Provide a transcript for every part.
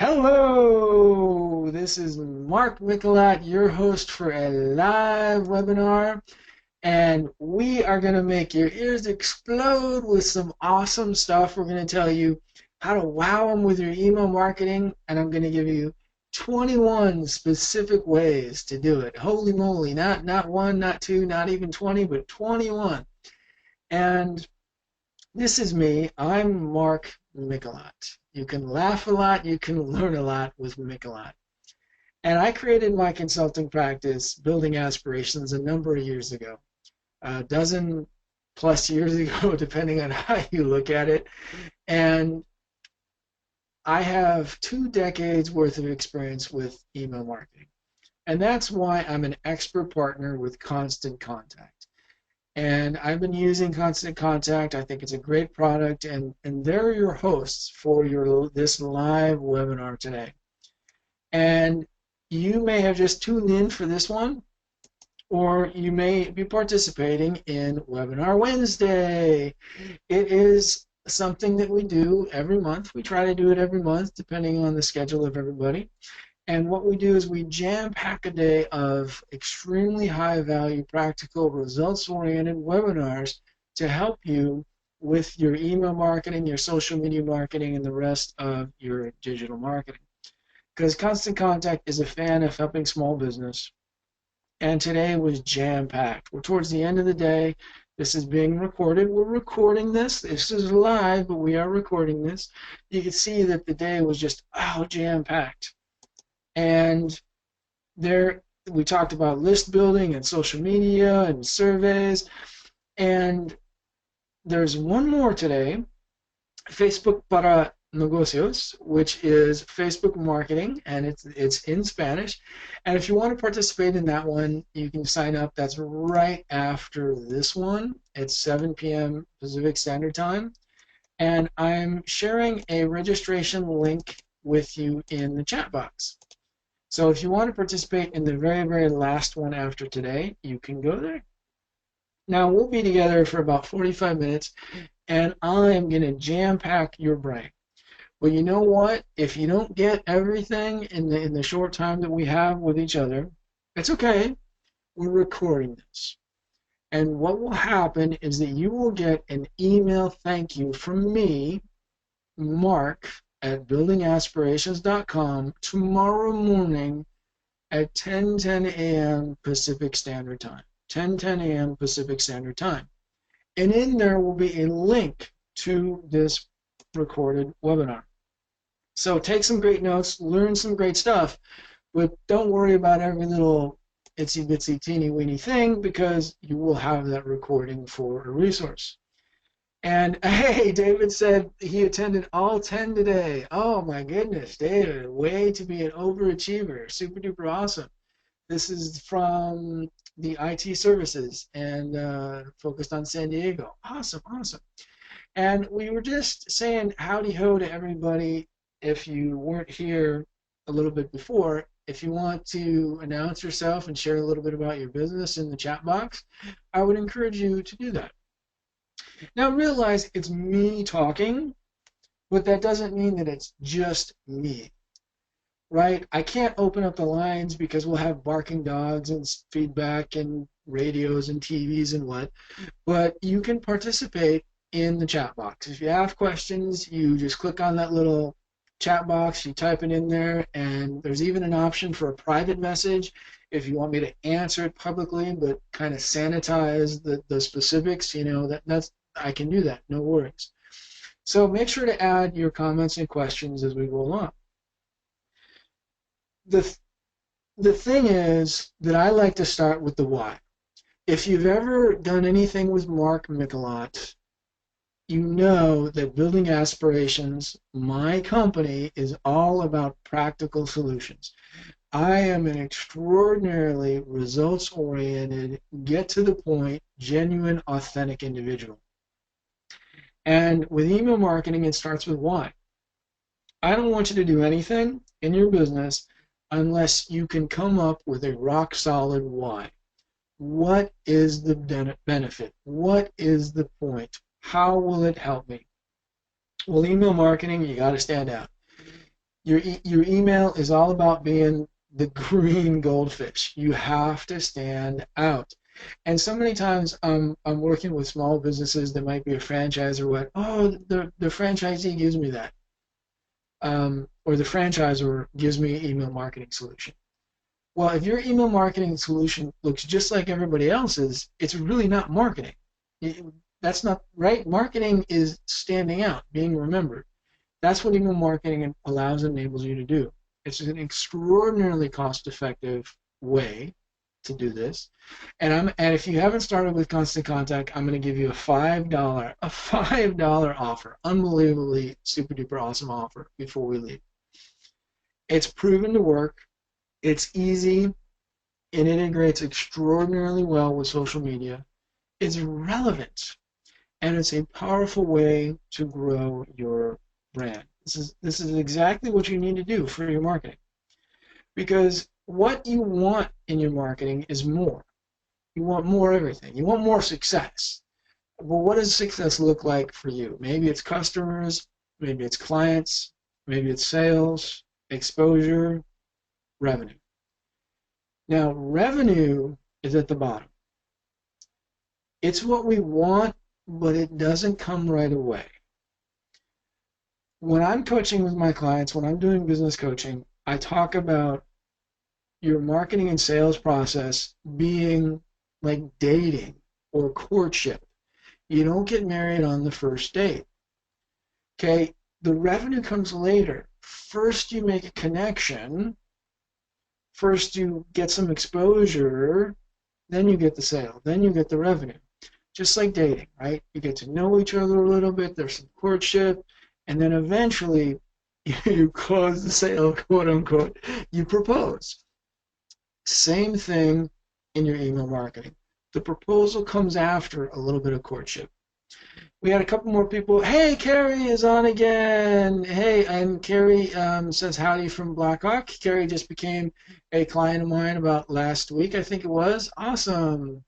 Hello, this is MIkelat, your host for a live webinar, and we are going to make your ears explode with some awesome stuff. We're going to tell you how to wow them with your email marketing, and I'm going to give you 21 specific ways to do it. Holy moly, not one, not two, not even 20, but 21. And this is me. I'm MIkelat. You can laugh a lot, you can learn a lot with MIkelat. And I created my consulting practice, Building Aspirations, a number of years ago, a dozen plus years ago, depending on how you look at it. And I have 2 decades worth of experience with email marketing. And that's why I'm an expert partner with Constant Contact. And I've been using Constant Contact. I think it's a great product, and they're your hosts for this live webinar today. And you may have just tuned in for this one, or you may be participating in Webinar Wednesday. It is something that we do every month. We try to do it every month, depending on the schedule of everybody. And what we do is we jam-pack a day of extremely high-value, practical, results-oriented webinars to help you with your email marketing, your social media marketing, and the rest of your digital marketing. Because Constant Contact is a fan of helping small business, and today was jam-packed. We're towards the end of the day. This is being recorded. We're recording this. This is live, but we are recording this. You can see that the day was just jam-packed. And there we talked about list building and social media and surveys. And there's one more today, Facebook para negocios, which is Facebook marketing, and it's in Spanish. And if you want to participate in that one, you can sign up. That's right after this one. It's 7 p.m. Pacific Standard Time. And I'm sharing a registration link with you in the chat box. So if you want to participate in the very, very last one after today, you can go there. Now, we'll be together for about 45 minutes, and I'm going to jam-pack your brain. Well, you know what? If you don't get everything in the short time that we have with each other, it's okay. We're recording this. And what will happen is that you will get an email thank you from me, Mark, at buildingaspirations.com tomorrow morning at 10:10 a.m. Pacific Standard Time. 10:10 a.m. Pacific Standard Time. And in there will be a link to this recorded webinar. So take some great notes, learn some great stuff, but don't worry about every little itsy bitsy teeny weeny thing, because you will have that recording for a resource. And hey, David said he attended all 10 today. Oh my goodness, David, way to be an overachiever. Super duper awesome. This is from the IT services and focused on San Diego. Awesome, awesome. And we were just saying howdy ho to everybody. If you weren't here a little bit before, if you want to announce yourself and share a little bit about your business in the chat box, I would encourage you to do that. Now realize it's me talking, but that doesn't mean that it's just me, right? I can't open up the lines because we'll have barking dogs and feedback and radios and TVs and what, but you can participate in the chat box. If you have questions, you just click on that little chat box, you type it in there, and there's even an option for a private message if you want me to answer it publicly but kind of sanitize the specifics. You know, that's I can do that, no worries. So make sure to add your comments and questions as we go along. The thing is that I like to start with the why. If you've ever done anything with Mark MIkelat, you know that Building Aspirations, my company, is all about practical solutions. I am an extraordinarily results-oriented, get-to-the-point, genuine, authentic individual. And with email marketing, it starts with why. I don't want you to do anything in your business unless you can come up with a rock-solid why. What is the benefit? What is the point? How will it help me? Well, email marketing, you got to stand out. Your email is all about being the green goldfish. You have to stand out. And so many times I'm working with small businesses that might be a franchise or what. Oh, the franchisee gives me that. Or the franchisor gives me an email marketing solution. Well, if your email marketing solution looks just like everybody else's, it's really not marketing. That's not right. Marketing is standing out, being remembered. That's what email marketing allows and enables you to do. It's an extraordinarily cost-effective way to do this. And if you haven't started with Constant Contact, I'm going to give you a $5 offer. Unbelievably super duper awesome offer before we leave. It's proven to work. It's easy. It integrates extraordinarily well with social media. It's relevant, and it's a powerful way to grow your brand. This is exactly what you need to do for your marketing. Because what you want in your marketing is more. You want more everything. You want more success. Well, what does success look like for you? Maybe it's customers, maybe it's clients, maybe it's sales, exposure, revenue. Now, revenue is at the bottom. It's what we want, but it doesn't come right away. When I'm coaching with my clients, when I'm doing business coaching, I talk about your marketing and sales process being like dating or courtship. You don't get married on the first date. Okay? The revenue comes later. First, you make a connection. First, you get some exposure. Then you get the sale. Then you get the revenue. Just like dating, right? You get to know each other a little bit. There's some courtship. And then eventually, you close the sale, quote unquote. You propose. Same thing in your email marketing. The proposal comes after a little bit of courtship. We had a couple more people. Hey, Carrie is on again. Hey, and Carrie says howdy from Blackhawk. Carrie just became a client of mine about last week, I think it was. Awesome.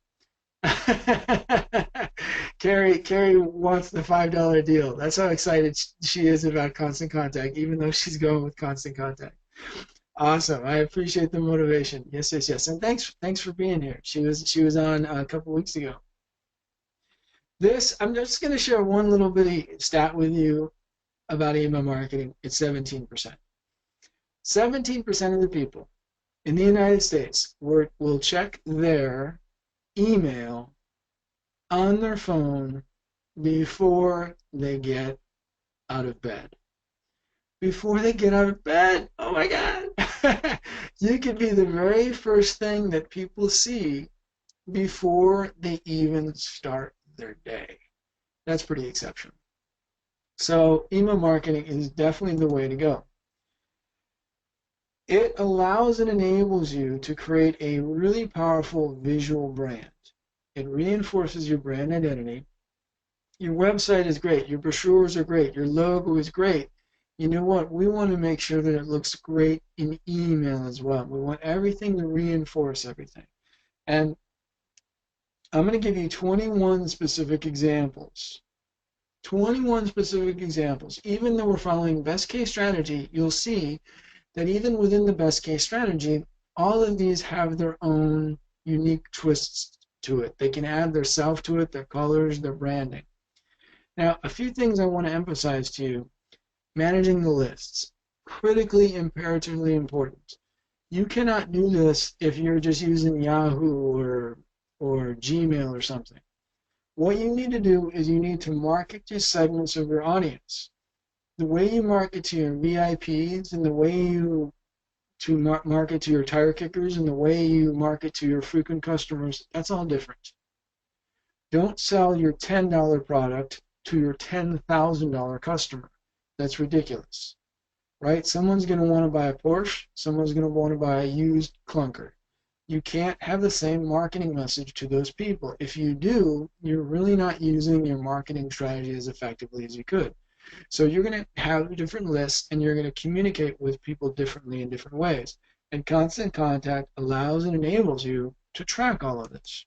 Carrie wants the $5 deal. That's how excited she is about Constant Contact, even though she's going with Constant Contact. Awesome. I appreciate the motivation. Yes, yes, yes. And thanks for being here. She was on a couple weeks ago. I'm just going to share one little bitty stat with you about email marketing. It's 17%. 17% of the people in the United States will check their email on their phone before they get out of bed. Before they get out of bed, oh my God, you could be the very first thing that people see before they even start their day. That's pretty exceptional. So email marketing is definitely the way to go. It allows and enables you to create a really powerful visual brand. It reinforces your brand identity. Your website is great. Your brochures are great. Your logo is great. You know what? We want to make sure that it looks great in email as well. We want everything to reinforce everything. And I'm going to give you 21 specific examples. 21 specific examples. Even though we're following best case strategy, you'll see that even within the best case strategy, all of these have their own unique twists to it. They can add their self to it, their colors, their branding. Now, a few things I want to emphasize to you. Managing the lists. Critically, imperatively important. You cannot do this if you're just using Yahoo or Gmail or something. What you need to do is you need to market to segments of your audience. The way you market to your VIPs and the way you market to your tire kickers and the way you market to your frequent customers, that's all different. Don't sell your $10 product to your $10,000 customer. That's ridiculous, right? Someone's going to want to buy a Porsche. Someone's going to want to buy a used clunker. You can't have the same marketing message to those people. If you do, you're really not using your marketing strategy as effectively as you could. So you're going to have different lists and you're going to communicate with people differently in different ways. And Constant Contact allows and enables you to track all of this.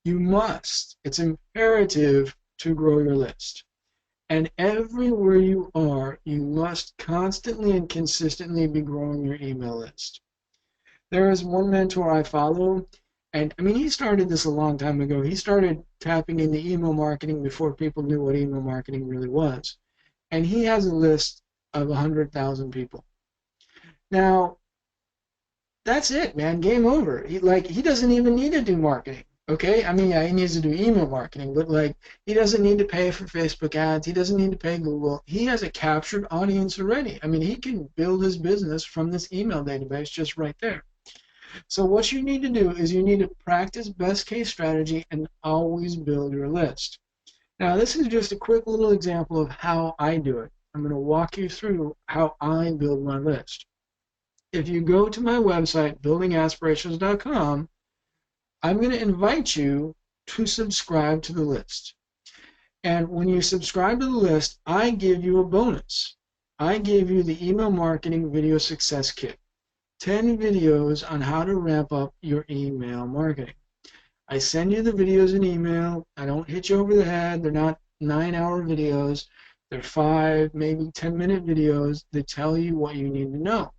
You must, it's imperative to grow your list. And everywhere you are, you must must constantly and consistently be growing your email list. There is one mentor I follow, and I mean, he started this a long time ago. He started tapping into email marketing before people knew what email marketing really was. And he has a list of 100,000 people. Now, that's it, man. Game over. He doesn't even need to do marketing. Okay? I mean, yeah, he needs to do email marketing, but like, he doesn't need to pay for Facebook ads. He doesn't need to pay Google. He has a captured audience already. I mean, he can build his business from this email database just right there. So what you need to do is you need to practice best case strategy and always build your list. Now, this is just a quick little example of how I do it. I'm going to walk you through how I build my list. If you go to my website, buildingaspirations.com, I'm going to invite you to subscribe to the list. And when you subscribe to the list, I give you a bonus. I give you the Email Marketing Video Success Kit. 10 videos on how to ramp up your email marketing. I send you the videos in email. I don't hit you over the head. They're not 9-hour videos. They're 5, maybe 10-minute videos that tell you what you need to know.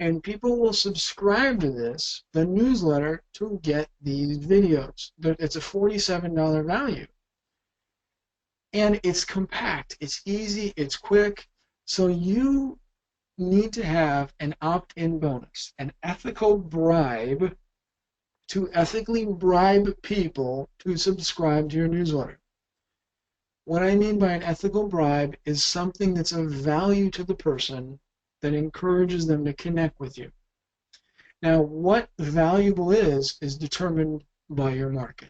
And people will subscribe to this, the newsletter, to get these videos. It's a $47 value. And it's compact. It's easy. It's quick. So you need to have an opt-in bonus, an ethical bribe to ethically bribe people to subscribe to your newsletter. What I mean by an ethical bribe is something that's of value to the person that encourages them to connect with you. Now, what valuable is determined by your market.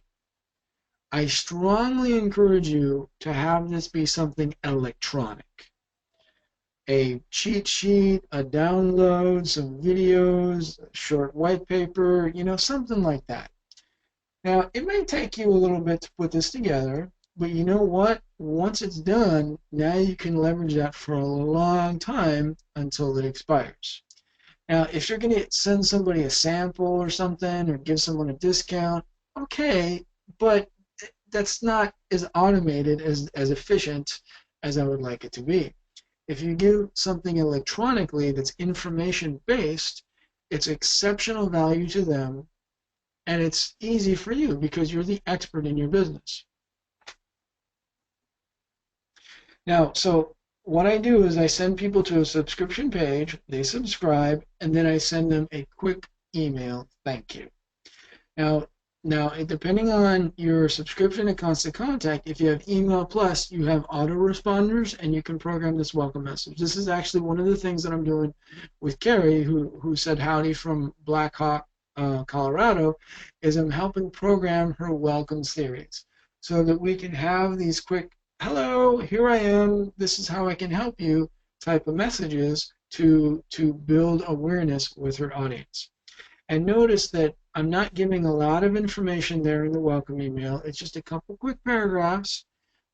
I strongly encourage you to have this be something electronic. A cheat sheet, a download, some videos, a short white paper, something like that. Now, it may take you a little bit to put this together, but you know what? Once it's done, now you can leverage that for a long time until it expires. Now, if you're going to send somebody a sample or something, or give someone a discount, okay, but that's not as automated, as efficient as I would like it to be. If you give something electronically that's information-based, it's exceptional value to them, and it's easy for you because you're the expert in your business. Now, so what I do is I send people to a subscription page, they subscribe, and then I send them a quick email thank you. Now, depending on your subscription and Constant Contact, if you have Email Plus, you have autoresponders, and you can program this welcome message. This is actually one of the things that I'm doing with Carrie, who said howdy from Black Hawk, Colorado, is I'm helping program her welcome series so that we can have these quick, hello, here I am, this is how I can help you type of messages to build awareness with her audience. And notice that I'm not giving a lot of information there in the welcome email. It's just a couple quick paragraphs,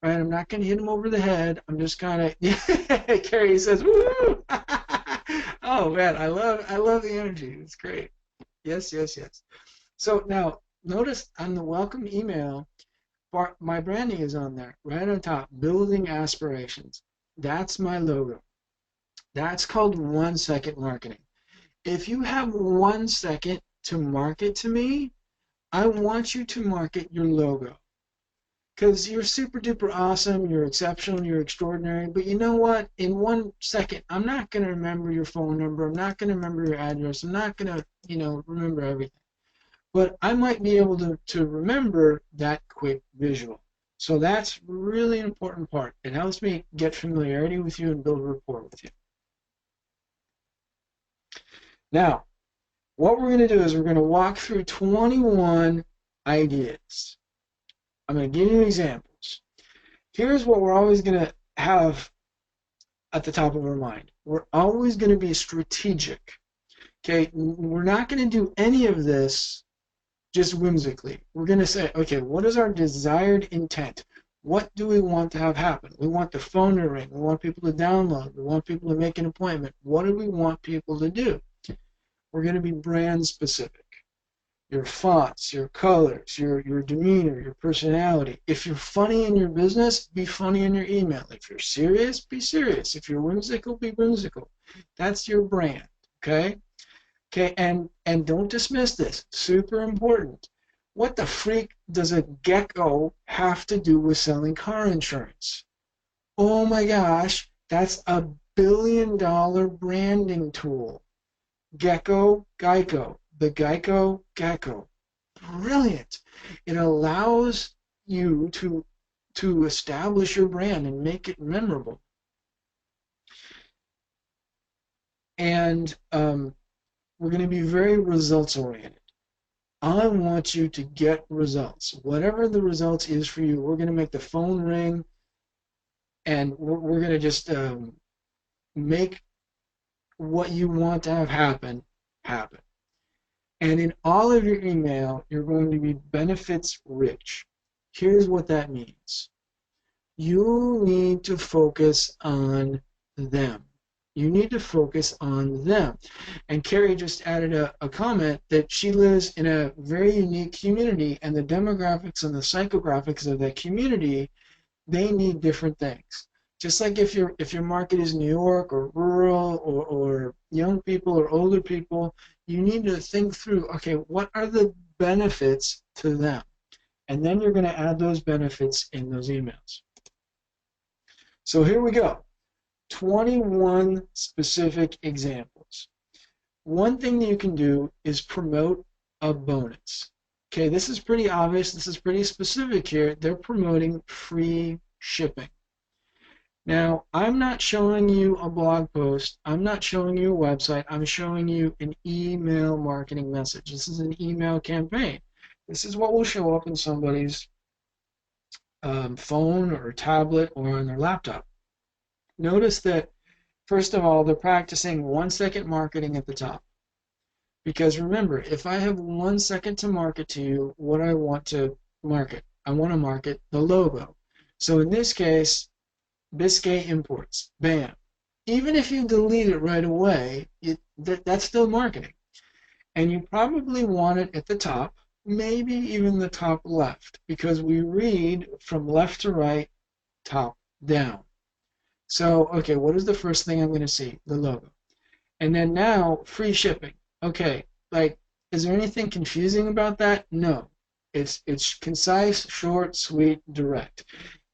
right? I'm not going to hit them over the head. I'm just kind of, yeah, Carrie says, woo! Oh man, I love the energy. It's great. Yes, yes, yes. So now, notice on the welcome email, my branding is on there, right on top, Building Aspirations. That's my logo. That's called 1-second marketing. If you have 1 second to market to me, I want you to market your logo. Because you're super duper awesome, you're exceptional, you're extraordinary, but you know what? In 1 second, I'm not going to remember your phone number, I'm not going to remember your address, I'm not going to, remember everything. But I might be able to remember that quick visual. So that's really an important part. It helps me get familiarity with you and build rapport with you. Now, what we're going to do is we're going to walk through 21 ideas. I'm going to give you examples. Here's what we're always going to have at the top of our mind. We're always going to be strategic. Okay, we're not going to do any of this just whimsically. We're going to say, okay, what is our desired intent? What do we want to have happen? We want the phone to ring. We want people to download. We want people to make an appointment. What do we want people to do? We're going to be brand specific. your fonts, your colors, your demeanor, your personality. If you're funny in your business, be funny in your email. If you're serious, be serious. If you're whimsical, be whimsical. That's your brand, okay? Okay, and don't dismiss this. Super important. What the freak does a gecko have to do with selling car insurance? Oh my gosh, that's a billion-dollar branding tool. Gecko, Geico, the Geico Gecko. Brilliant. It allows you to establish your brand and make it memorable. And we're going to be very results oriented. I want you to get results. Whatever the results is for you, we're going to make the phone ring, and we're going to just make what you want to have happen. And in all of your email, you're going to be benefits rich. Here's what that means. You need to focus on them. You need to focus on them. And Carrie just added a comment that she lives in a very unique community, and the demographics and the psychographics of that community, they need different things. Just like if your market is New York or rural or young people or older people, you need to think through, okay, what are the benefits to them? And then you're going to add those benefits in those emails. So here we go. 21 specific examples. One thing that you can do is promote a bonus. Okay, this is pretty obvious. This is pretty specific here. They're promoting free shipping. Now, I'm not showing you a blog post. I'm not showing you a website. I'm showing you an email marketing message. This is an email campaign. This is what will show up in somebody's phone or tablet or on their laptop. Notice that, first of all, they're practicing 1 second marketing at the top. Because remember, if I have 1 second to market to you what I want to market, I want to market the logo. So in this case, Biscay Imports, bam. Even if you delete it right away, that's still marketing. And you probably want it at the top, maybe even the top left, because we read from left to right, top down. So, okay, what is the first thing I'm going to see? The logo. And then now, free shipping. Okay, like, is there anything confusing about that? No. It's concise, short, sweet, direct.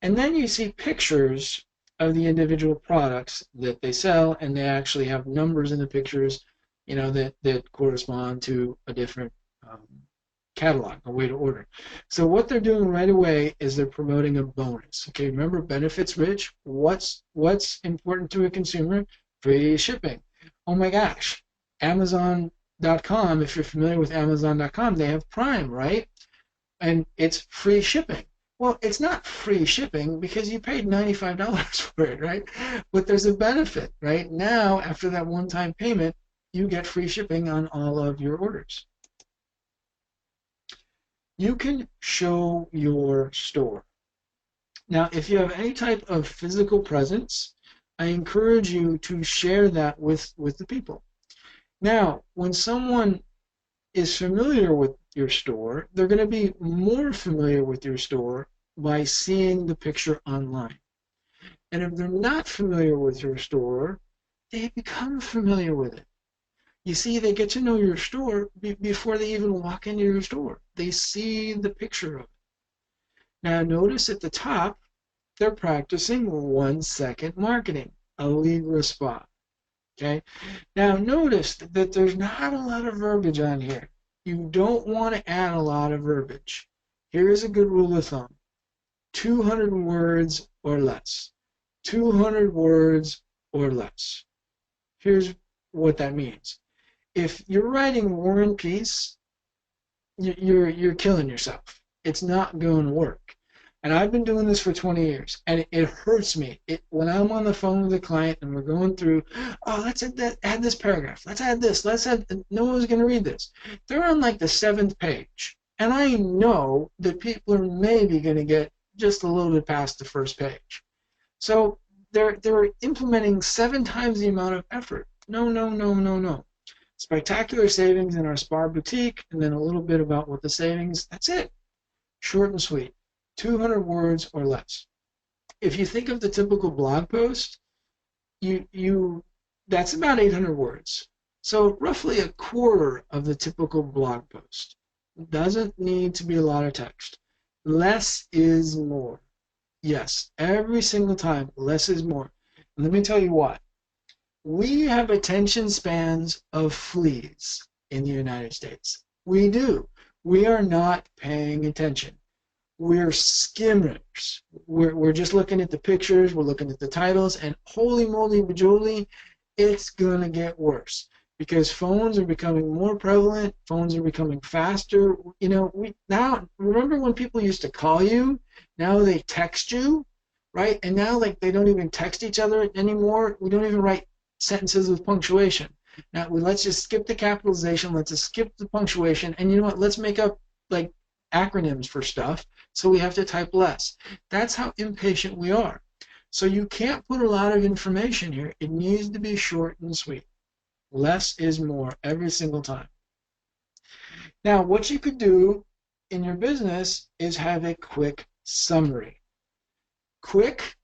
And then you see pictures of the individual products that they sell, and they actually have numbers in the pictures, you know, that correspond to a different catalog, a way to order. So what they're doing right away is they're promoting a bonus. Okay, remember, benefits rich. What's important to a consumer? Free shipping. Oh my gosh, Amazon.com, if you're familiar with Amazon.com, they have Prime, right? And it's free shipping. Well, it's not free shipping because you paid $95 for it, right? But there's a benefit, right? Now, after that one-time payment, you get free shipping on all of your orders. You can show your store. Now, if you have any type of physical presence, I encourage you to share that with the people. Now, when someone is familiar with your store, they're going to be more familiar with your store by seeing the picture online. And if they're not familiar with your store, they become familiar with it. You see, they get to know your store before they even walk into your store. They see the picture of it. Now notice at the top, they're practicing 1 second marketing, a Libra spot. Okay. Now notice that there's not a lot of verbiage on here. You don't want to add a lot of verbiage. Here's a good rule of thumb. 200 words or less. 200 words or less. Here's what that means. If you're writing War and Peace, you're killing yourself. It's not going to work. And I've been doing this for 20 years, and it hurts me. When I'm on the phone with a client and we're going through, oh, let's add this paragraph. Let's add this. No one's going to read this. They're on like the 7th page, and I know that people are maybe going to get just a little bit past the first page. So they're implementing 7 times the amount of effort. No. Spectacular savings in our spa boutique, and then a little bit about what the savings. That's it. Short and sweet. 200 words or less. If you think of the typical blog post, that's about 800 words. So roughly a quarter of the typical blog post. Doesn't need to be a lot of text. Less is more. Yes, every single time, less is more. And let me tell you what. We have attention spans of fleas in the United States. We do. We are not paying attention. We're skimmers. We're just looking at the pictures, we're looking at the titles, and holy moly bajoli, it's going to get worse because phones are becoming more prevalent, phones are becoming faster. You know, now, remember when people used to call you? Now they text you, right? And now, like, they don't even text each other anymore. We don't even write sentences with punctuation. Now, let's just skip the capitalization, let's just skip the punctuation, and you know what? Let's make up, like, acronyms for stuff, so we have to type less. That's how impatient we are. So you can't put a lot of information here. It needs to be short and sweet. Less is more every single time. Now, what you could do in your business is have a quick summary. Quick,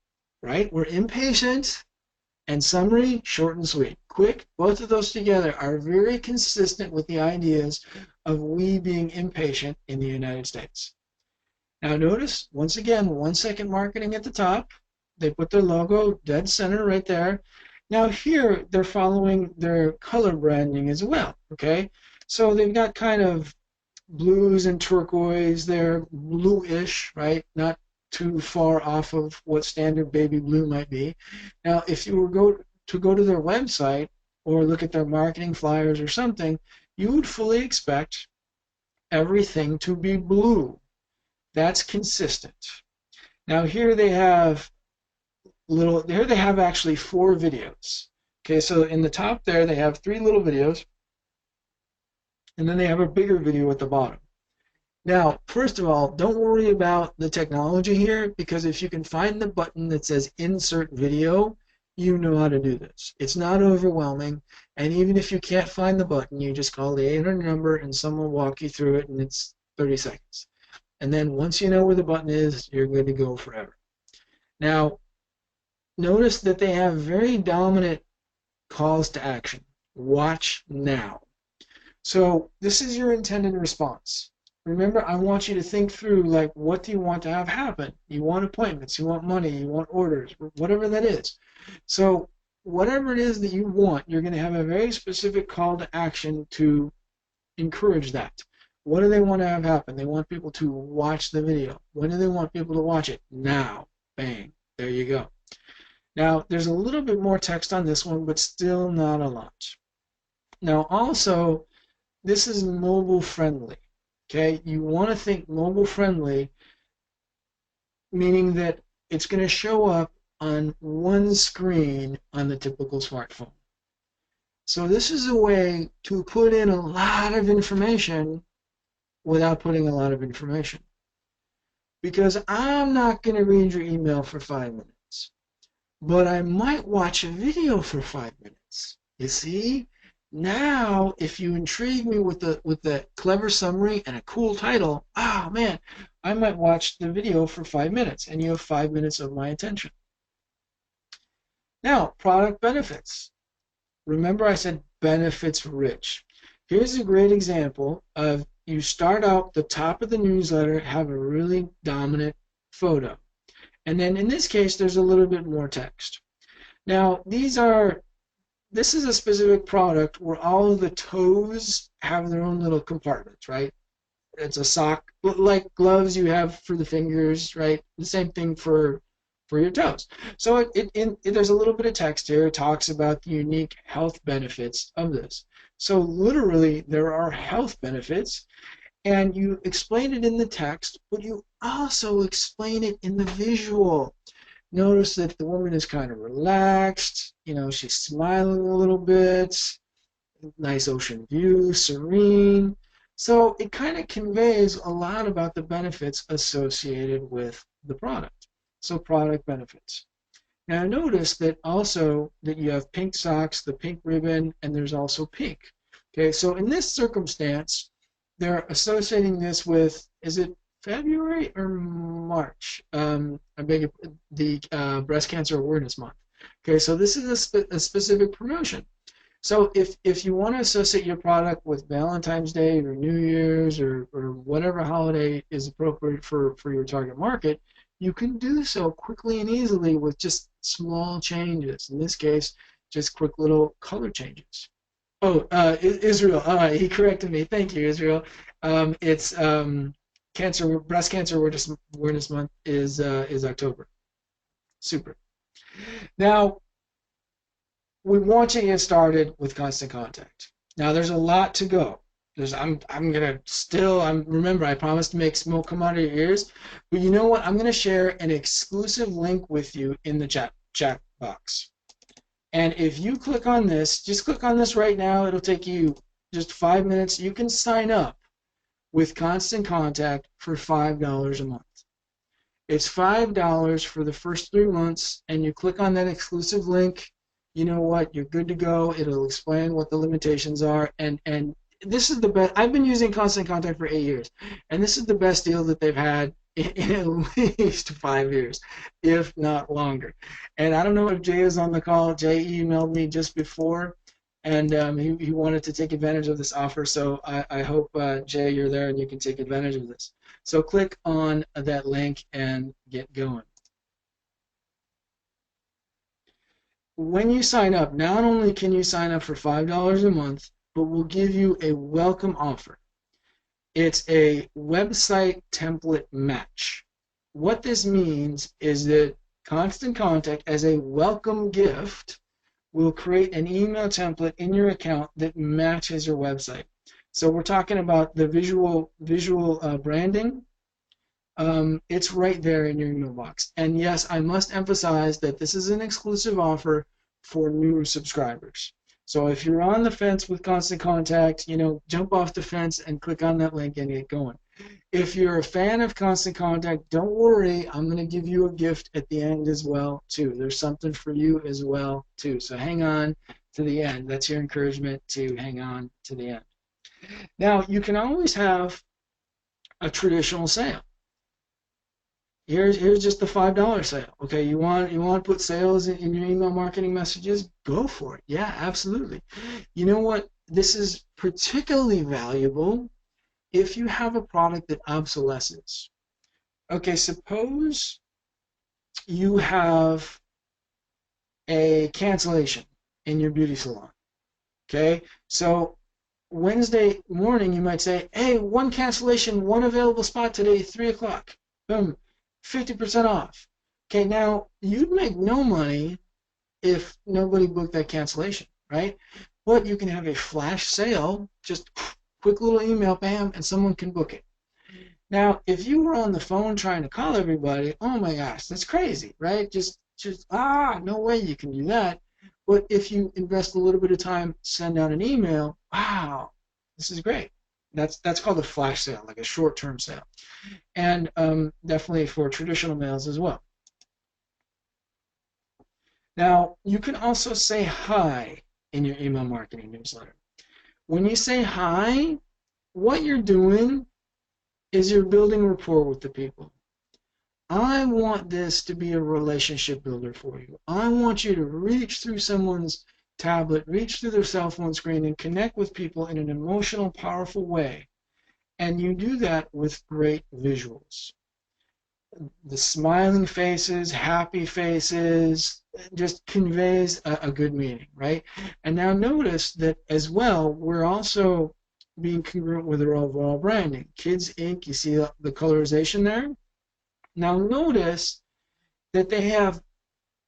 right? We're impatient, and summary, short and sweet. Quick, both of those together are very consistent with the ideas of we being impatient in the United States. Now notice, once again, 1 second marketing at the top. They put their logo dead center right there. Now here, they're following their color branding as well, okay? So they've got kind of blues and turquoise there, bluish, right? Not too far off of what standard baby blue might be. Now, if you were to go to their website or look at their marketing flyers or something, you would fully expect everything to be blue. That's consistent. Now here they have actually 4 videos. Okay, so in the top there they have 3 little videos, and then they have a bigger video at the bottom. Now, first of all, don't worry about the technology here, because if you can find the button that says Insert Video, you know how to do this. It's not overwhelming, and even if you can't find the button, you just call the 800 number and someone will walk you through it, and it's 30 seconds. And then once you know where the button is, you're good to go forever. Now, notice that they have very dominant calls to action. Watch now. So this is your intended response. Remember, I want you to think through, like, what do you want to have happen? You want appointments, you want money, you want orders, whatever that is. So whatever it is that you want, you're going to have a very specific call to action to encourage that. What do they want to have happen? They want people to watch the video. When do they want people to watch it? Now. Bang. There you go. Now, there's a little bit more text on this one, but still not a lot. Now, also, this is mobile friendly. Okay, you want to think mobile friendly, meaning that it's going to show up on one screen on the typical smartphone. So this is a way to put in a lot of information without putting a lot of information. Because I'm not going to read your email for 5 minutes, but I might watch a video for 5 minutes. You see? Now, if you intrigue me with the clever summary and a cool title, oh man, I might watch the video for 5 minutes, and you have 5 minutes of my attention. Now, product benefits. Remember I said benefits rich. Here's a great example of you start out the top of the newsletter, have a really dominant photo. And then in this case, there's a little bit more text. Now, this is a specific product where all of the toes have their own little compartments, right? It's a sock, like gloves you have for the fingers, right? The same thing for your toes. So there's a little bit of text here. It talks about the unique health benefits of this. So literally, there are health benefits, and you explain it in the text, but you also explain it in the visual. Notice that the woman is kind of relaxed, you know, she's smiling a little bit, nice ocean view, serene. So it kind of conveys a lot about the benefits associated with the product. So product benefits. Now notice that also that you have pink socks, the pink ribbon, and there's also pink. Okay, so in this circumstance, they're associating this with, is it February or March? I beg your, the Breast Cancer Awareness Month. Okay, so this is a specific promotion. So if you want to associate your product with Valentine's Day or New Year's or whatever holiday is appropriate for your target market, you can do so quickly and easily with just small changes. In this case, just quick little color changes. Oh, Israel. He corrected me. Thank you, Israel. It's Breast Cancer Awareness Month is October. Super. Now, we want you to get started with Constant Contact. Now, there's a lot to go. Remember, I promised to make smoke come out of your ears, but you know what? I'm gonna share an exclusive link with you in the chat box. And if you click on this, just click on this right now. It'll take you just 5 minutes. You can sign up with Constant Contact for $5 a month. It's $5 for the first 3 months, and you click on that exclusive link. You know what? You're good to go. It'll explain what the limitations are, and this is the best. I've been using Constant Contact for 8 years, and this is the best deal that they've had in at least 5 years, if not longer. And I don't know if Jay is on the call. Jay emailed me just before, and he wanted to take advantage of this offer. So I hope, Jay, you're there and you can take advantage of this. So click on that link and get going. When you sign up, not only can you sign up for $5 a month, but we'll give you a welcome offer. It's a website template match. What this means is that Constant Contact, as a welcome gift, will create an email template in your account that matches your website. So we're talking about the visual branding. It's right there in your email box. And yes, I must emphasize that this is an exclusive offer for new subscribers. So if you're on the fence with Constant Contact, jump off the fence and click on that link and get going. If you're a fan of Constant Contact, don't worry, I'm going to give you a gift at the end as well, too. There's something for you as well, too. So hang on to the end. That's your encouragement to hang on to the end. Now, you can always have a traditional sale. Here's just the $5 sale. Okay, you want to put sales in your email marketing messages? Go for it. Yeah, absolutely. You know what? This is particularly valuable if you have a product that obsolesces. Okay, suppose you have a cancellation in your beauty salon. Okay, so Wednesday morning you might say, hey, one cancellation, one available spot today, 3 o'clock. Boom. 50% off. Okay, now you'd make no money if nobody booked that cancellation, right? But you can have a flash sale, just quick little email, bam, and someone can book it. Now, if you were on the phone trying to call everybody, oh my gosh, that's crazy, right? Just no way you can do that. But if you invest a little bit of time, send out an email, wow, this is great. That's called a flash sale, like a short-term sale. And definitely for traditional mails as well. Now, you can also say hi in your email marketing newsletter. When you say hi, what you're doing is you're building rapport with the people. I want this to be a relationship builder for you. I want you to reach through someone's tablet, reach through their cell phone screen, and connect with people in an emotional, powerful way. And you do that with great visuals. The smiling faces, happy faces, just conveys a good meaning, right? And now notice that as well, we're also being congruent with our overall branding. Kids Inc., you see the colorization there? Now notice that they have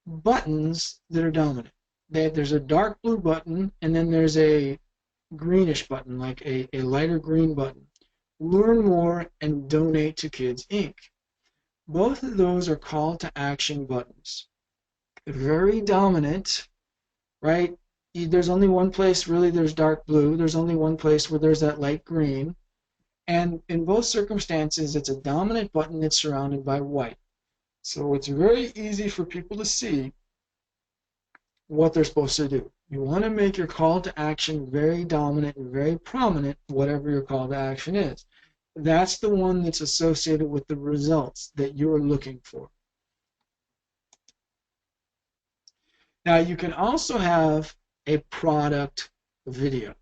buttons that are dominant. There's a dark blue button, and then there's a greenish button, like a lighter green button. Learn more and donate to Kids Inc. Both of those are call to action buttons. Very dominant, right? There's only one place really there's dark blue. There's only one place where there's that light green. And in both circumstances, it's a dominant button that's surrounded by white. So it's very easy for people to see what they're supposed to do. You want to make your call to action very dominant and very prominent, whatever your call to action is. That's the one that's associated with the results that you're looking for. Now, you can also have a product video.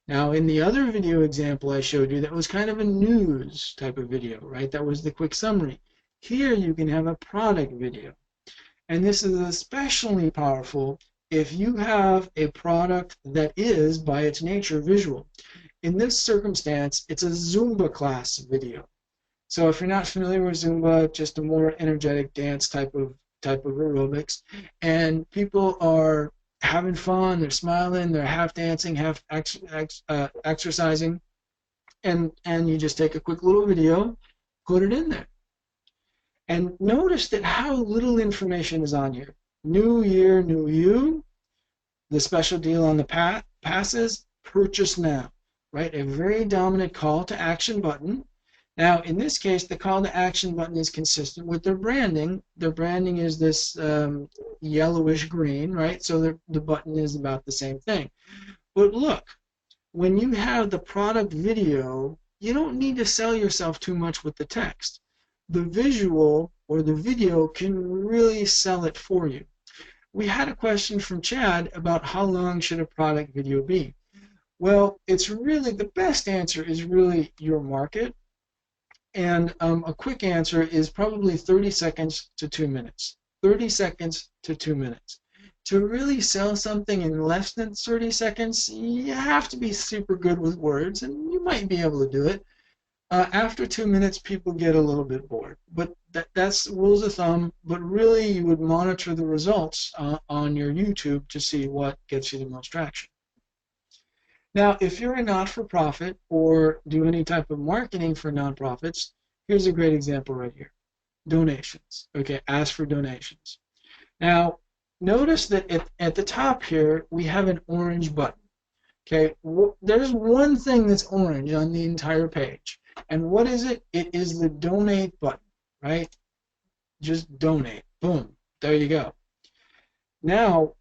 Now, in the other video example I showed you, that was kind of a news type of video, right? That was the quick summary. Here, you can have a product video. And this is especially powerful if you have a product that is, by its nature, visual. In this circumstance, it's a Zumba class video. So if you're not familiar with Zumba, just a more energetic dance type of aerobics, and people are having fun, they're smiling, they're half dancing, half exercising, and you just take a quick little video, put it in there. And notice that how little information is on here. New year, new you. The special deal on the passes, purchase now, right? A very dominant call to action button. Now, in this case, the call to action button is consistent with their branding. Their branding is this yellowish green, right? So the button is about the same thing. But look, when you have the product video, you don't need to sell yourself too much with the text. The visual or the video can really sell it for you. We had a question from Chad about how long should a product video be. Well, it's really, the best answer is really your market. And a quick answer is probably 30 seconds to 2 minutes. 30 seconds to 2 minutes. To really sell something in less than 30 seconds, you have to be super good with words, and you might be able to do it. After 2 minutes, people get a little bit bored. But that's rules of thumb. But really, you would monitor the results on your YouTube to see what gets you the most traction. Now, if you're a not-for-profit or do any type of marketing for nonprofits, here's a great example right here. Donations. Okay, ask for donations. Now, notice that at the top here, we have an orange button. Okay, there's one thing that's orange on the entire page. And what is it? It is the donate button, right? Just donate. Boom. There you go. Now,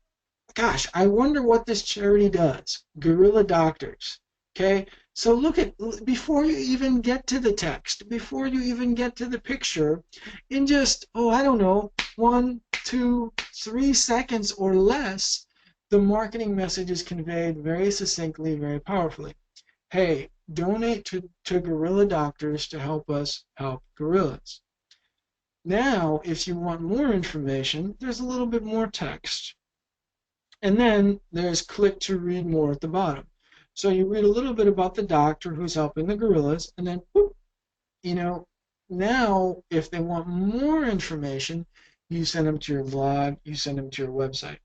gosh, I wonder what this charity does. Guerrilla Doctors. Okay, so look at, before you even get to the text, before you even get to the picture, in just, I don't know, 1, 2, 3 seconds or less, the marketing message is conveyed very succinctly, very powerfully. Hey, donate to Guerrilla Doctors to help us help gorillas. Now, if you want more information, there's a little bit more text. And then there's click to read more at the bottom. So you read a little bit about the doctor who's helping the gorillas, and then, whoop, now if they want more information, you send them to your blog, you send them to your website.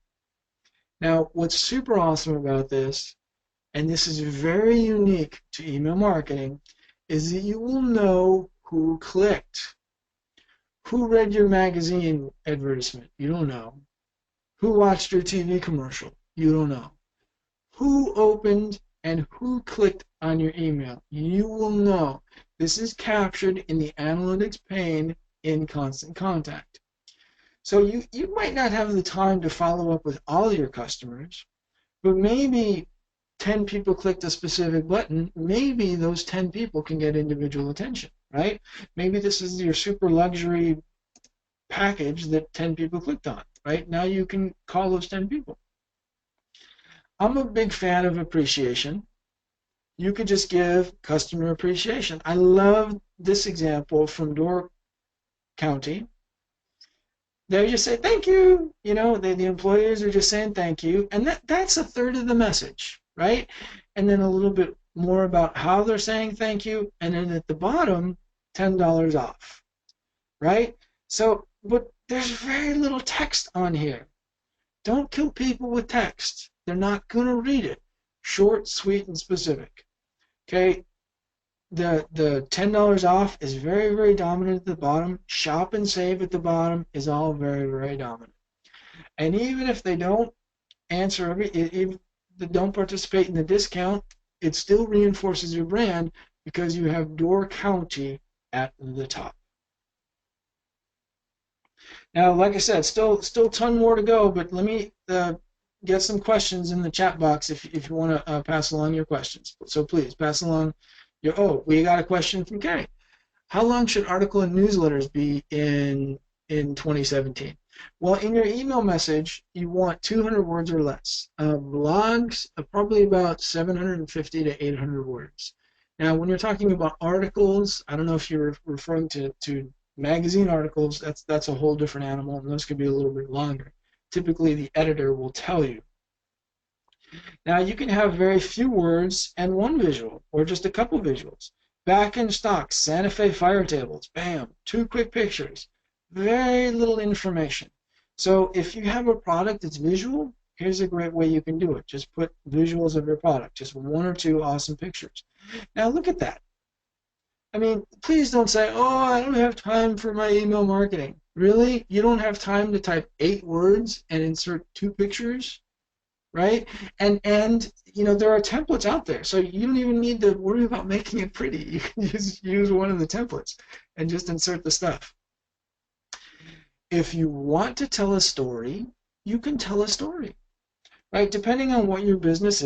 Now, what's super awesome about this, and this is very unique to email marketing, is that you will know who clicked. Who read your magazine advertisement? You don't know. Who watched your TV commercial? You don't know. Who opened and who clicked on your email? You will know. This is captured in the analytics pane in Constant Contact. So you might not have the time to follow up with all your customers, but maybe 10 people clicked a specific button. Maybe those 10 people can get individual attention, right? Maybe this is your super luxury package that 10 people clicked on. Right? Now you can call those 10 people. I'm a big fan of appreciation. You could just give customer appreciation. I love this example from Door County. They just say thank you. The employees are just saying thank you, and that's a third of the message, right? And then a little bit more about how they're saying thank you, and then at the bottom, $10 off, right? So, but there's very little text on here. Don't kill people with text. They're not going to read it. Short, sweet, and specific. Okay, the $10 off is very, very dominant at the bottom. Shop and save at the bottom is all very, very dominant. And even if they don't answer if they don't participate in the discount, it still reinforces your brand because you have Door County at the top. Now, like I said, still a ton more to go, but let me get some questions in the chat box if you want to pass along your questions. So please pass along your. Oh, we got a question from Carrie. How long should article and newsletters be in 2017? Well, in your email message, you want 200 words or less. Blogs, probably about 750 to 800 words. Now, when you're talking about articles, I don't know if you're referring to magazine articles. That's a whole different animal, and those could be a little bit longer. Typically, the editor will tell you. Now, you can have very few words and one visual, or just a couple visuals. Back in stock, Santa Fe fire tables, bam, 2 quick pictures, very little information. So if you have a product that's visual, here's a great way you can do it. Just put visuals of your product, just 1 or 2 awesome pictures. Now look at that. I mean, please don't say, oh, I don't have time for my email marketing. Really? You don't have time to type 8 words and insert 2 pictures? Right? And you know, there are templates out there, so you don't even need to worry about making it pretty. You can just use one of the templates and just insert the stuff. If you want to tell a story, you can tell a story, right? Depending on what your business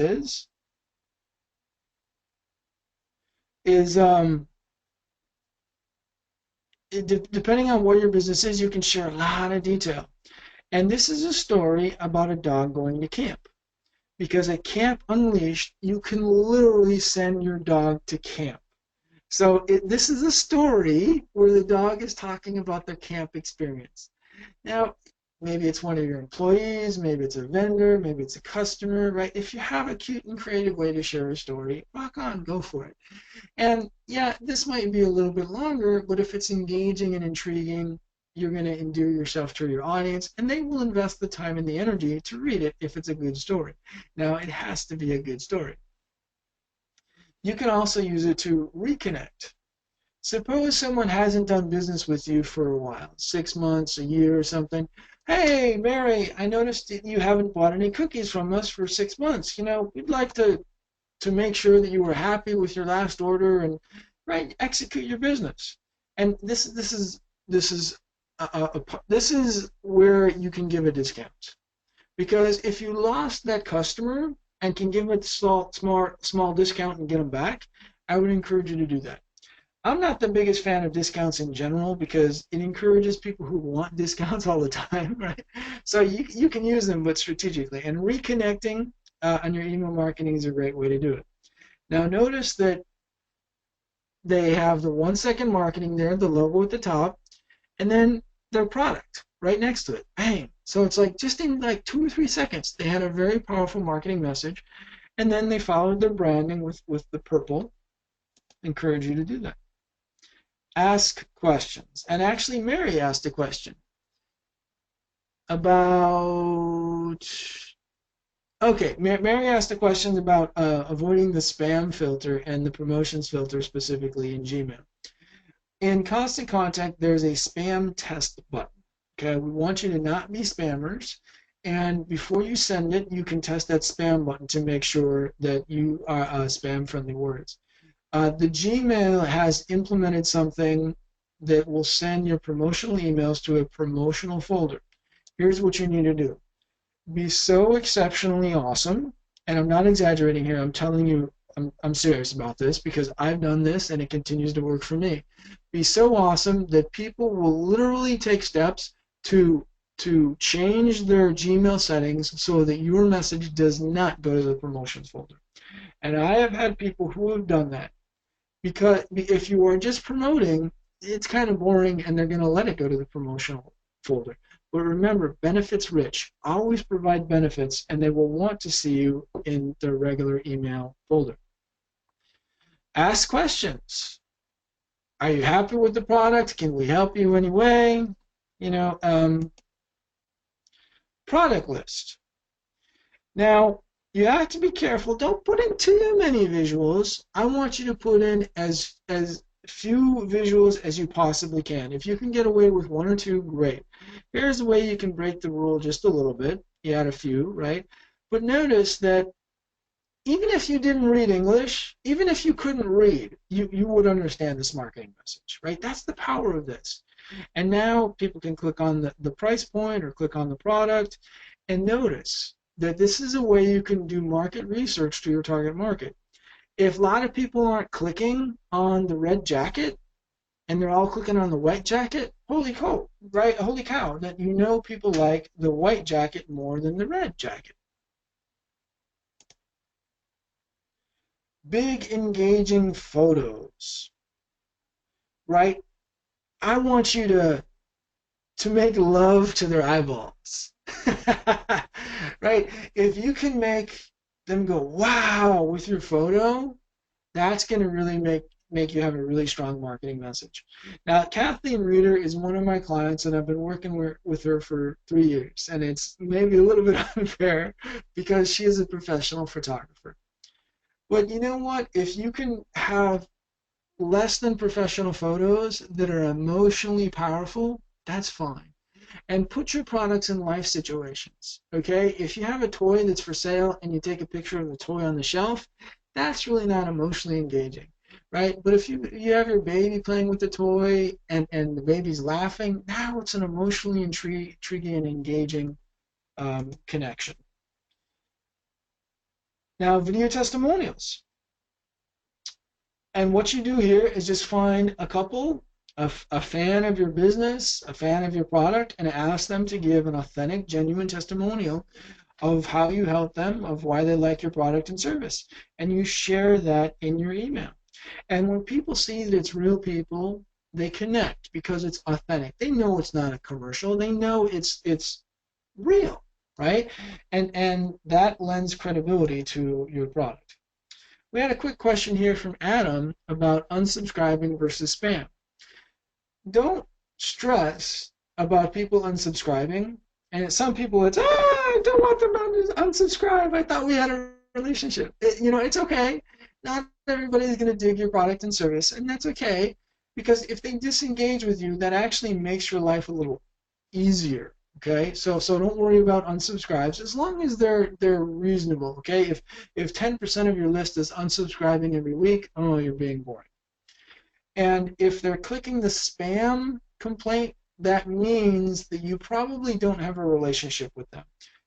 depending on what your business is, you can share a lot of detail. And this is a story about a dog going to camp. Because at Camp Unleashed, you can literally send your dog to camp. So this is a story where the dog is talking about their camp experience. Now, maybe it's one of your employees, maybe it's a vendor, maybe it's a customer, right? If you have a cute and creative way to share a story, rock on, go for it. And yeah, this might be a little bit longer, but if it's engaging and intriguing, you're going to endear yourself to your audience, and they will invest the time and the energy to read it if it's a good story. Now, it has to be a good story. You can also use it to reconnect. Suppose someone hasn't done business with you for a while, 6 months, a year or something. Hey, Mary, I noticed that you haven't bought any cookies from us for 6 months. You know, we'd like to make sure that you were happy with your last order and right, execute your business. And this is where you can give a discount. Because if you lost that customer and can give it a small discount and get them back, I would encourage you to do that. I'm not the biggest fan of discounts in general because it encourages people who want discounts all the time, right? So you can use them, but strategically. And reconnecting on your email marketing is a great way to do it. Now notice that they have the 1-second marketing there, the logo at the top, and then their product right next to it. Bang! So it's like just in like 2 or 3 seconds, they had a very powerful marketing message, and then they followed their branding with the purple. Encourage you to do that. Ask questions. And actually, Mary asked a question about. Okay, Mary asked a question about avoiding the spam filter and the promotions filter specifically in Gmail. In Constant Contact, there's a spam test button. Okay, we want you to not be spammers, and before you send it, you can test that spam button to make sure that you are spam-friendly words. The Gmail has implemented something that will send your promotional emails to a promotional folder. Here's what you need to do. Be so exceptionally awesome, and I'm not exaggerating here, I'm telling you, I'm serious about this because I've done this and it continues to work for me. Be so awesome that people will literally take steps to change their Gmail settings so that your message does not go to the promotions folder. And I have had people who have done that. Because if you are just promoting, it's kind of boring and they're going to let it go to the promotional folder. But remember, benefits rich. Always provide benefits, and they will want to see you in their regular email folder. Ask questions. Are you happy with the product? Can we help you in any way? You know, product list. Now, you have to be careful. Don't put in too many visuals. I want you to put in as few visuals as you possibly can. If you can get away with 1 or 2, great. Here's a way you can break the rule just a little bit. You add a few, right? But notice that even if you didn't read English, even if you couldn't read, you would understand this marketing message, right? That's the power of this. And now people can click on the price point or click on the product, and notice that this is a way you can do market research to your target market. If a lot of people aren't clicking on the red jacket and they're all clicking on the white jacket, holy cow, right? Holy cow, that you know people like the white jacket more than the red jacket. Big engaging photos, right? I want you to make love to their eyeballs. Right? If you can make them go, wow, with your photo, that's going to really make you have a really strong marketing message. Now, Kathleen Reeder is one of my clients, and I've been working with her for 3 years, and it's maybe a little bit unfair because she is a professional photographer. But you know what? If you can have less than professional photos that are emotionally powerful, that's fine. And put your products in life situations, okay? If you have a toy that's for sale and you take a picture of the toy on the shelf, that's really not emotionally engaging, right? But if you have your baby playing with the toy and the baby's laughing, now it's an emotionally intriguing and engaging connection. Now, video testimonials. And what you do here is just find a couple, a fan of your business, a fan of your product, and ask them to give an authentic, genuine testimonial of how you help them, of why they like your product and service. And you share that in your email. And when people see that it's real people, they connect because it's authentic. They know it's not a commercial. They know it's real, right? And that lends credibility to your product. We had a quick question here from Adam about unsubscribing versus spam. Don't stress about people unsubscribing. And some people, it's, I don't want them to unsubscribe. I thought we had a relationship. It's okay. Not everybody's going to dig your product and service, and that's okay. Because if they disengage with you, that actually makes your life a little easier. Okay, so don't worry about unsubscribes as long as they're reasonable. Okay, if 10% of your list is unsubscribing every week, oh, you're being boring. And if they're clicking the spam complaint, that means that you probably don't have a relationship with them.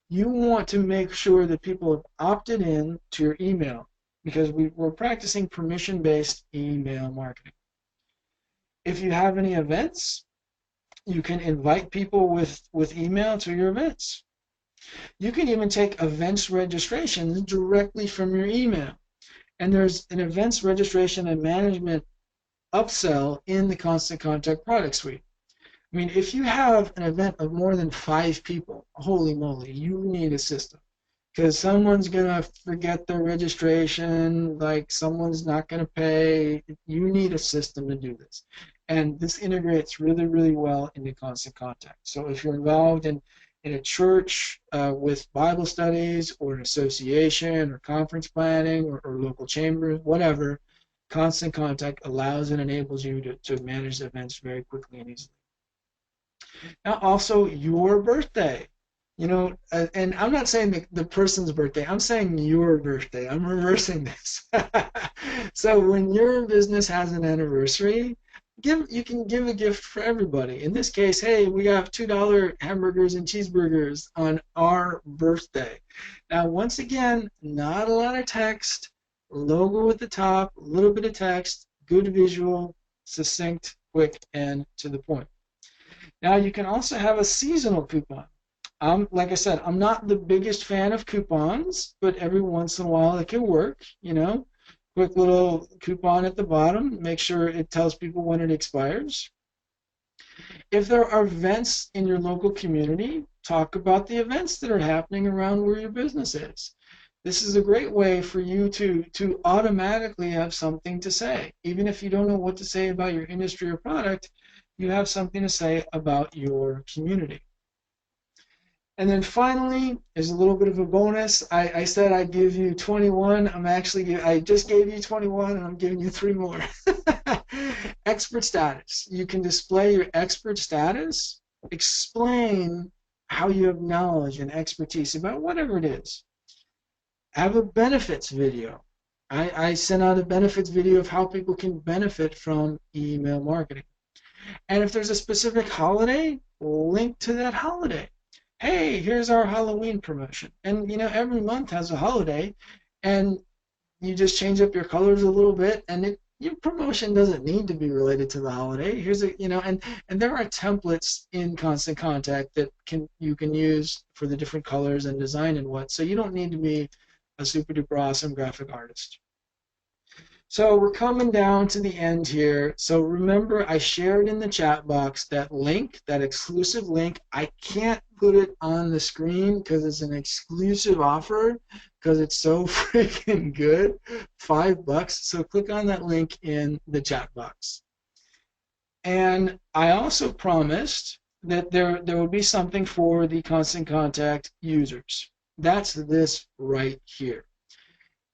You want to make sure that people have opted in to your email because we're practicing permission-based email marketing. If you have any events, you can invite people with email to your events. You can even take events registrations directly from your email. And there's an events registration and management upsell in the Constant Contact product suite. I mean, if you have an event of more than 5 people, holy moly, you need a system. Because someone's going to forget their registration, like someone's not going to pay. You need a system to do this. And this integrates really, really well into Constant Contact. So if you're involved in a church with Bible studies or an association or conference planning or local chambers, whatever, Constant Contact allows and enables you to manage events very quickly and easily. Now also your birthday. And I'm not saying the person's birthday. I'm saying your birthday. I'm reversing this. So when your business has an anniversary, you can give a gift for everybody. In this case, hey, we have $2 hamburgers and cheeseburgers on our birthday. Now, once again, not a lot of text, logo at the top, a little bit of text, good visual, succinct, quick, and to the point. Now, you can also have a seasonal coupon. Like I said, I'm not the biggest fan of coupons, but every once in a while it can work, Quick little coupon at the bottom, make sure it tells people when it expires. If there are events in your local community, talk about the events that are happening around where your business is. This is a great way for you to automatically have something to say. Even if you don't know what to say about your industry or product, you have something to say about your community. And then finally, there's a little bit of a bonus. I said I'd give you 21. I just gave you 21, and I'm giving you 3 more. Expert status. You can display your expert status, explain how you have knowledge and expertise about whatever it is. Have a benefits video. I sent out a benefits video of how people can benefit from email marketing. And if there's a specific holiday, link to that holiday. hey, here's our Halloween promotion. And every month has a holiday, and you just change up your colors a little bit, and your promotion doesn't need to be related to the holiday. Here's and there are templates in Constant Contact that you can use for the different colors and design and what. So you don't need to be a super duper awesome graphic artist. So we're coming down to the end here. So remember, I shared in the chat box that link, that exclusive link. I can't put it on the screen because it's an exclusive offer because it's so freaking good. $5. So click on that link in the chat box. And I also promised that there will be something for the Constant Contact users. That's this right here.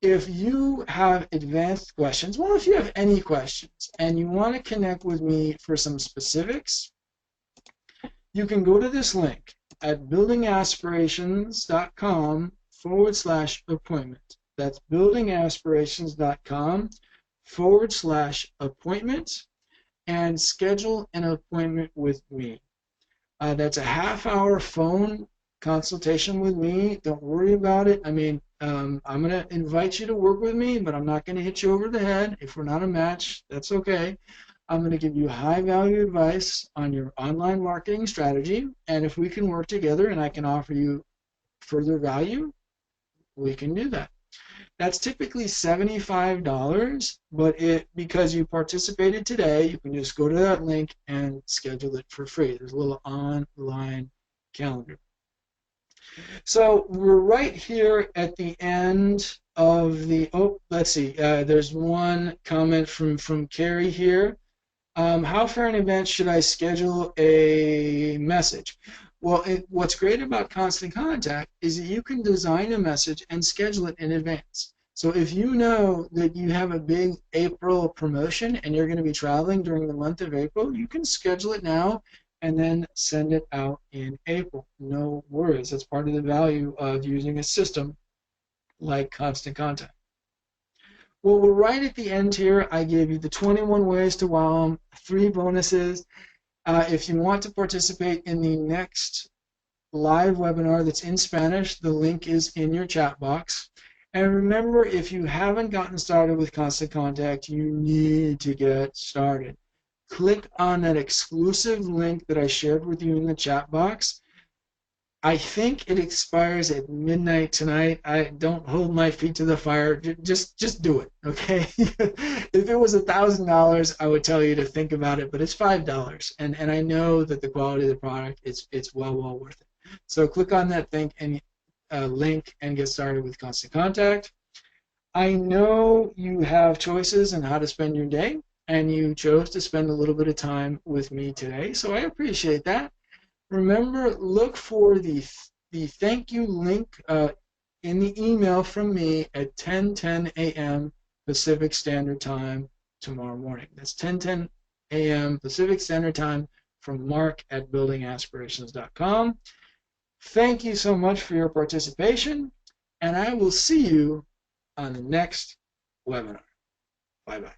If you have advanced questions, well, if you have any questions and you want to connect with me for some specifics, you can go to this link at buildingaspirations.com/appointment. That's buildingaspirations.com/appointment and schedule an appointment with me. That's a half-hour phone consultation with me. Don't worry about it. I mean, I'm going to invite you to work with me, but I'm not going to hit you over the head. If we're not a match, that's okay. I'm going to give you high-value advice on your online marketing strategy, and if we can work together and I can offer you further value, we can do that. That's typically $75, but because you participated today, you can just go to that link and schedule it for free. There's a little online calendar. So we're right here at the end of the, let's see, there's one comment from Carrie here. How far in advance should I schedule a message? Well, what's great about Constant Contact is that you can design a message and schedule it in advance. So if you know that you have a big April promotion and you're going to be traveling during the month of April, you can schedule it now and then send it out in April. No worries. That's part of the value of using a system like Constant Contact. Well, we're right at the end here. I gave you the 21 ways to wow them, 3 bonuses. If you want to participate in the next live webinar that's in Spanish, the link is in your chat box. And remember, if you haven't gotten started with Constant Contact, you need to get started. Click on that exclusive link that I shared with you in the chat box. I think it expires at midnight tonight. I don't hold my feet to the fire. Just do it, okay? If it was $1,000, I would tell you to think about it, but it's $5, and I know that the quality of the product it's well worth it. So click on that link and get started with Constant Contact. I know you have choices on how to spend your day, and you chose to spend a little bit of time with me today, so I appreciate that. Remember, look for the thank you link in the email from me at 10:10 a.m. Pacific Standard Time tomorrow morning. That's 10:10 a.m. Pacific Standard Time from Mark at buildingaspirations.com. Thank you so much for your participation, and I will see you on the next webinar. Bye-bye.